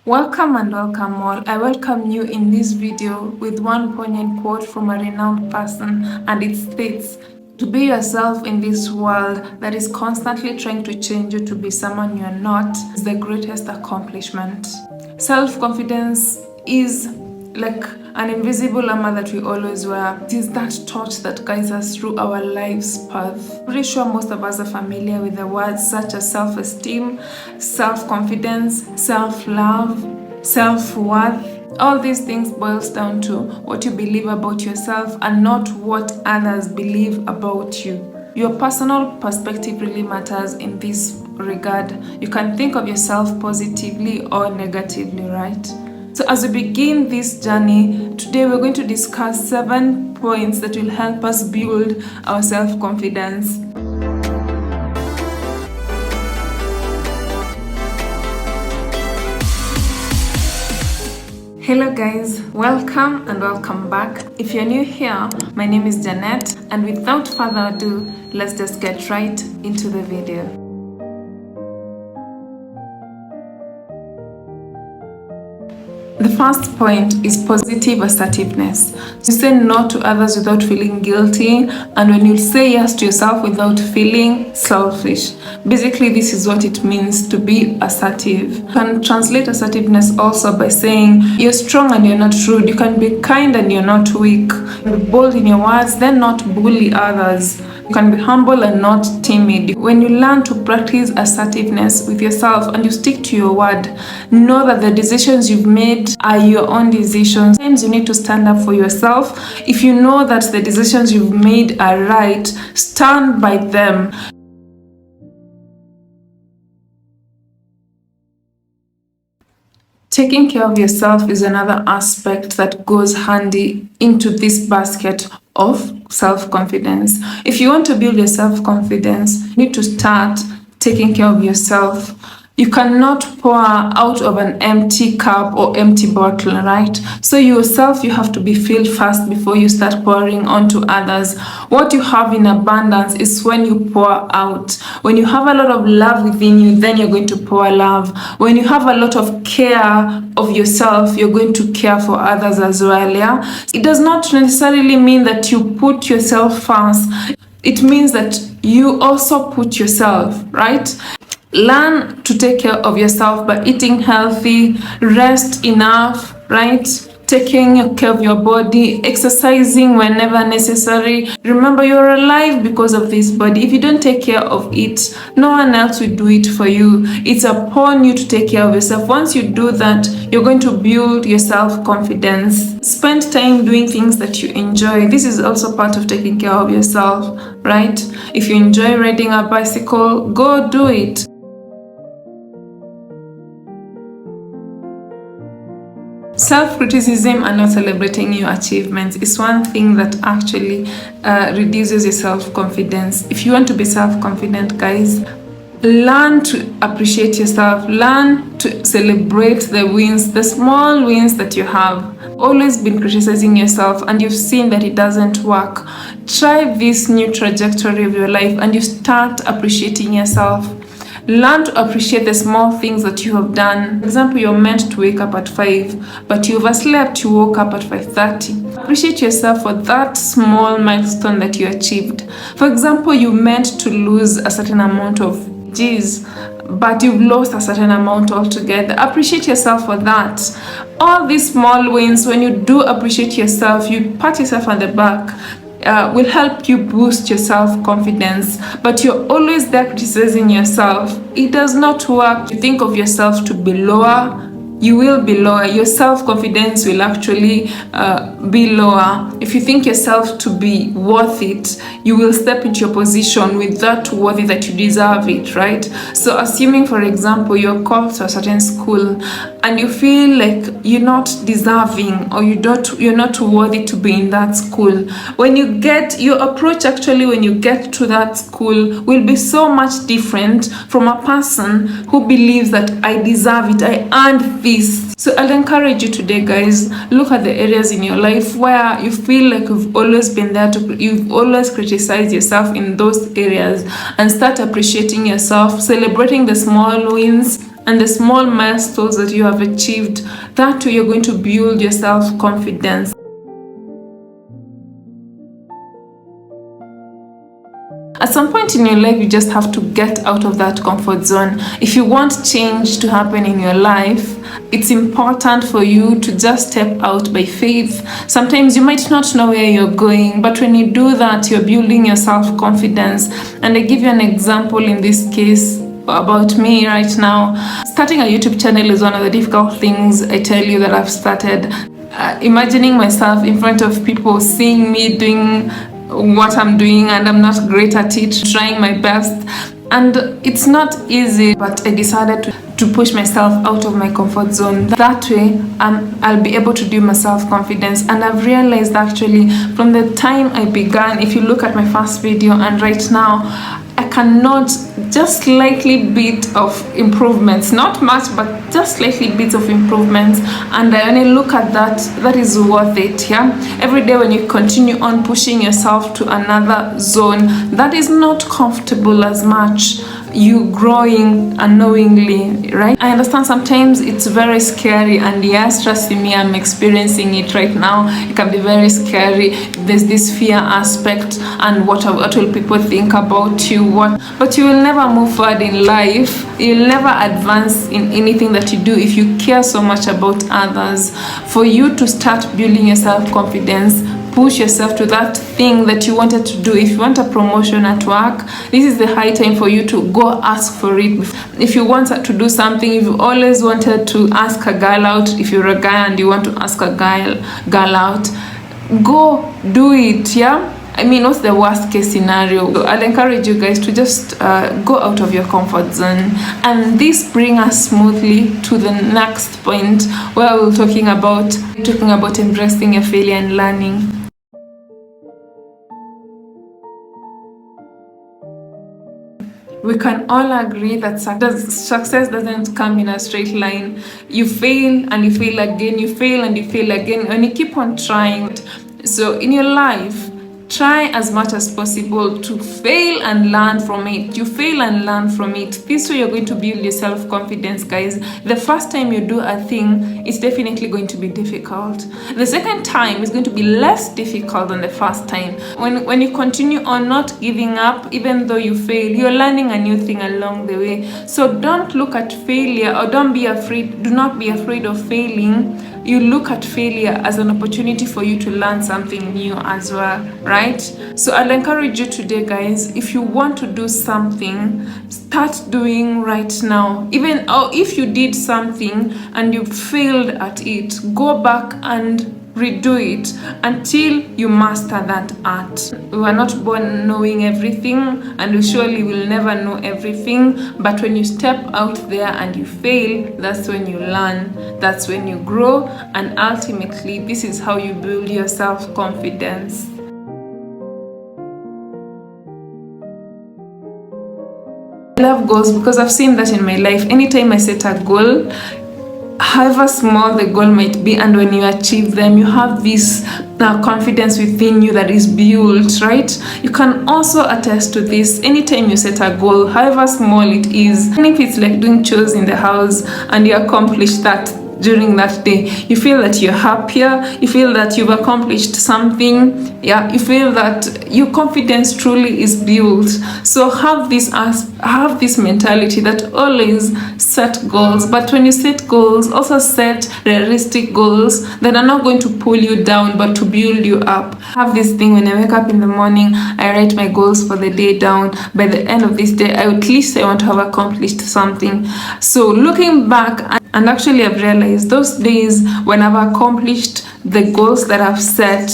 Welcome and welcome all. I welcome you in this video with one poignant quote from a renowned person, and it states, "To be yourself in this world that is constantly trying to change you to be someone you're not is the greatest accomplishment." Self-confidence is like an invisible armor that we always wear. It is that torch that guides us through our life's path. I'm pretty sure most of us are familiar with the words such as self-esteem, self-confidence, self-love, self-worth. All these things boils down to what you believe about yourself and not what others believe about you. Your personal perspective really matters in this regard. You can think of yourself positively or negatively, right? So as we begin this journey, today we're going to discuss 7 points that will help us build our self-confidence. Hello guys, welcome and welcome back. If you're new here, my name is Janette, and without further ado, let's just get right into the video. The first point is positive assertiveness. You say no to others without feeling guilty, and when you say yes to yourself without feeling selfish. Basically, this is what it means to be assertive. You can translate assertiveness also by saying you're strong and you're not rude. You can be kind and you're not weak. You can be bold in your words, then not bully others. You can be humble and not timid. When you learn to practice assertiveness with yourself and you stick to your word, know that the decisions you've made are your own decisions. Sometimes you need to stand up for yourself. If you know that the decisions you've made are right, stand by them. Taking care of yourself is another aspect that goes handy into this basket of self-confidence. If you want to build your self-confidence, you need to start taking care of yourself. You cannot pour out of an empty cup or empty bottle, right? So yourself, you have to be filled first before you start pouring onto others. What you have in abundance is when you pour out. When you have a lot of love within you, then you're going to pour love. When you have a lot of care of yourself, you're going to care for others as well, yeah? It does not necessarily mean that you put yourself first. It means that you also put yourself, right? Learn to take care of yourself by eating healthy, rest enough, right? Taking care of your body, exercising whenever necessary. Remember, you're alive because of this body. If you don't take care of it, no one else will do it for you. It's upon you to take care of yourself. Once you do that, you're going to build your self-confidence. Spend time doing things that you enjoy. This is also part of taking care of yourself, right? If you enjoy riding a bicycle, go do it. Self-criticism and not celebrating your achievements is one thing that actually reduces your self-confidence. If you want to be self-confident, guys, learn to appreciate yourself. Learn to celebrate the wins, the small wins that you have. Always been criticizing yourself and you've seen that it doesn't work. Try this new trajectory of your life and you start appreciating yourself. Learn to appreciate the small things that you have done. For example, you're meant to wake up at 5, but you overslept, you woke up at 5:30. Appreciate yourself for that small milestone that you achieved. For example, you meant to lose a certain amount of G's, but you've lost a certain amount altogether. Appreciate yourself for that. All these small wins, when you do appreciate yourself, you pat yourself on the back, will help you boost your self-confidence. But you're always there criticizing yourself. It does not work. You think of yourself to be lower, you will be lower. Your self-confidence will actually be lower. If you think yourself to be worth it, you will step into your position with that worthy that you deserve it, right? So assuming, for example, you're called to a certain school and you feel like you're not deserving or you're not worthy to be in that school. When you get your approach, actually, when you get to that school will be so much different from a person who believes that I deserve it, I earned this. So I'll encourage you today, guys, look at the areas in your life where you feel like you've always been there you've always criticized yourself in those areas, and start appreciating yourself, celebrating the small wins, and the small milestones that you have achieved, that way you're going to build your self-confidence. At some point in your life, you just have to get out of that comfort zone. If you want change to happen in your life, it's important for you to just step out by faith. Sometimes you might not know where you're going, but when you do that, you're building your self-confidence. And I give you an example in this case about me right now. Starting a YouTube channel is one of the difficult things I tell you that I've started. Imagining myself in front of people, seeing me doing what I'm doing and I'm not great at it, trying my best, and it's not easy, but I decided to push myself out of my comfort zone. That way I'll be able to do my self-confidence. And I've realized actually from the time I began, if you look at my first video and right now, I can note just slightly bit of improvements, not much, but just slightly bits of improvements. And when I look at that, that is worth it. Yeah, every day when you continue on pushing yourself to another zone that is not comfortable as much, you growing unknowingly, right? I understand sometimes it's very scary, and yes, trust me, I'm experiencing it right now. It can be very scary. There's this fear aspect, and what will people think about you? But you will never move forward in life. You'll never advance in anything that you do if you care so much about others. For you to start building your self-confidence, push yourself to that thing that you wanted to do. If you want a promotion at work, this is the high time for you to go ask for it. If you want to do something, if you always wanted to ask a girl out, if you're a guy and you want to ask a girl out, go do it. Yeah, I mean, what's the worst case scenario? So I'll encourage you guys to just go out of your comfort zone. And this brings us smoothly to the next point, where we're talking about embracing your failure and learning. We can all agree that success doesn't come in a straight line. You fail and you fail again, you fail and you fail again, and you keep on trying. So in your life, try as much as possible to fail and learn from it. You fail and learn from it. This way you're going to build your self-confidence, guys. The first time you do a thing, it's definitely going to be difficult. The second time is going to be less difficult than the first time. When you continue on not giving up, even though you fail, you're learning a new thing along the way. So don't look at failure, or don't be afraid. Do not be afraid of failing. You look at failure as an opportunity for you to learn something new as well, right? So I'll encourage you today, guys, if you want to do something, start doing right now. Even if you did something and you failed at it, go back and redo it until you master that art. We were not born knowing everything, and we surely will never know everything. But when you step out there and you fail, that's when you learn, that's when you grow, and ultimately this is how you build your self-confidence. I love goals because I've seen that in my life. Anytime I set a goal, however small the goal might be, and when you achieve them, you have this confidence within you that is built, right? You can also attest to this. Anytime you set a goal, however small it is, even if it's like doing chores in the house and you accomplish that during that day, you feel that you're happier, you feel that you've accomplished something. Yeah, you feel that your confidence truly is built. So have this mentality that always set goals, but when you set goals, also set realistic goals that are not going to pull you down but to build you up. Have this thing: when I wake up in the morning, I write my goals for the day down. By the end of this day, at least I want to have accomplished something. So looking back, and actually I've realized those days when I've accomplished the goals that I've set,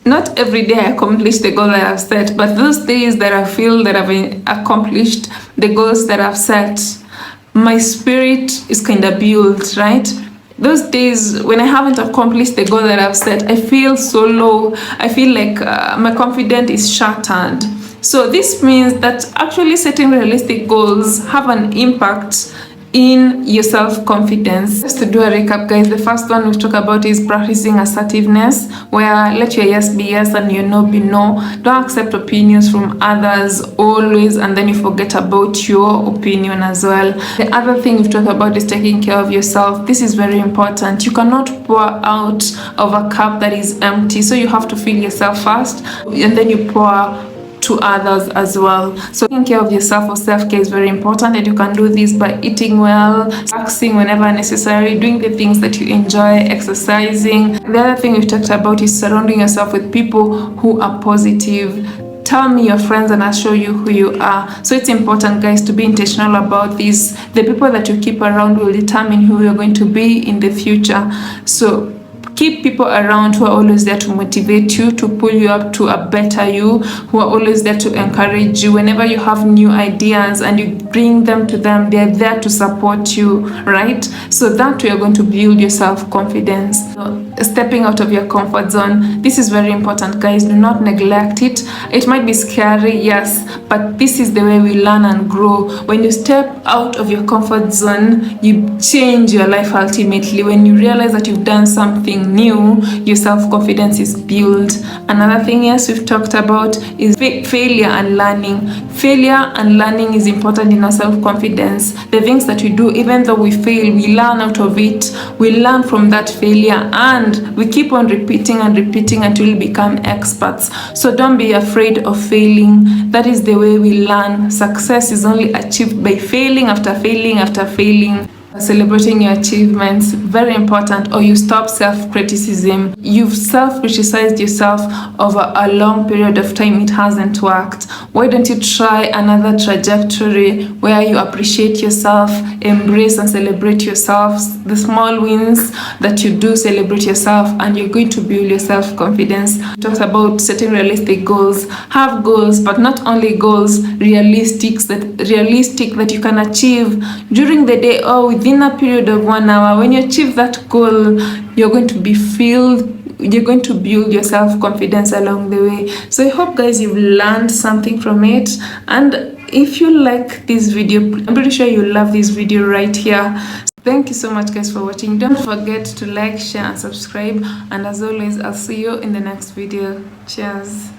not every day I accomplish the goal that I've set, but those days that I feel that I've accomplished the goals that I've set, my spirit is kind of built, right? Those days when I haven't accomplished the goal that I've set, I feel so low. I feel like my confidence is shattered. So this means that actually setting realistic goals have an impact in your self-confidence. Just to do a recap, guys, the first one we've talked about is practicing assertiveness, where let your yes be yes and your no be no. Don't accept opinions from others always, and then you forget about your opinion as well. The other thing we've talked about is taking care of yourself. This is very important. You cannot pour out of a cup that is empty, so you have to fill yourself first, and then you pour to others as well. So taking care of yourself or self-care is very important, and you can do this by eating well, relaxing whenever necessary, doing the things that you enjoy, exercising. The other thing we've talked about is surrounding yourself with people who are positive. Tell me your friends and I'll show you who you are. So it's important, guys, to be intentional about this. The people that you keep around will determine who you're going to be in the future. So keep people around who are always there to motivate you, to pull you up to a better you, who are always there to encourage you. Whenever you have new ideas and you bring them to them, they're there to support you, right? So that way you're going to build your self-confidence. So stepping out of your comfort zone, this is very important, guys. Do not neglect it. It might be scary, yes, but this is the way we learn and grow. When you step out of your comfort zone, you change your life ultimately. When you realize that you've done something new, your self-confidence is built. Another thing, yes, we've talked about is failure and learning. Failure and learning is important in our self-confidence. The things that we do, even though we fail, we learn out of it. We learn from that failure, and we keep on repeating and repeating until we become experts. So don't be afraid of failing. That is the way we learn. Success is only achieved by failing after failing after failing. Celebrating your achievements, very important, or you stop self-criticism. You've self-criticized yourself over a long period of time. It hasn't worked. Why don't you try another trajectory where you appreciate yourself, embrace and celebrate yourself, the small wins that you do, celebrate yourself, and you're going to build your self-confidence. We talked about setting realistic goals. Have goals, but not only goals, realistic that you can achieve during the day or within a period of 1 hour. When you achieve that goal, you're going to be filled. You're going to build your self-confidence along the way. So I hope, guys, you've learned something from it. And if you like this video, I'm pretty sure you love this video right here. Thank you so much, guys, for watching. Don't forget to like, share and subscribe. And as always, I'll see you in the next video. Cheers.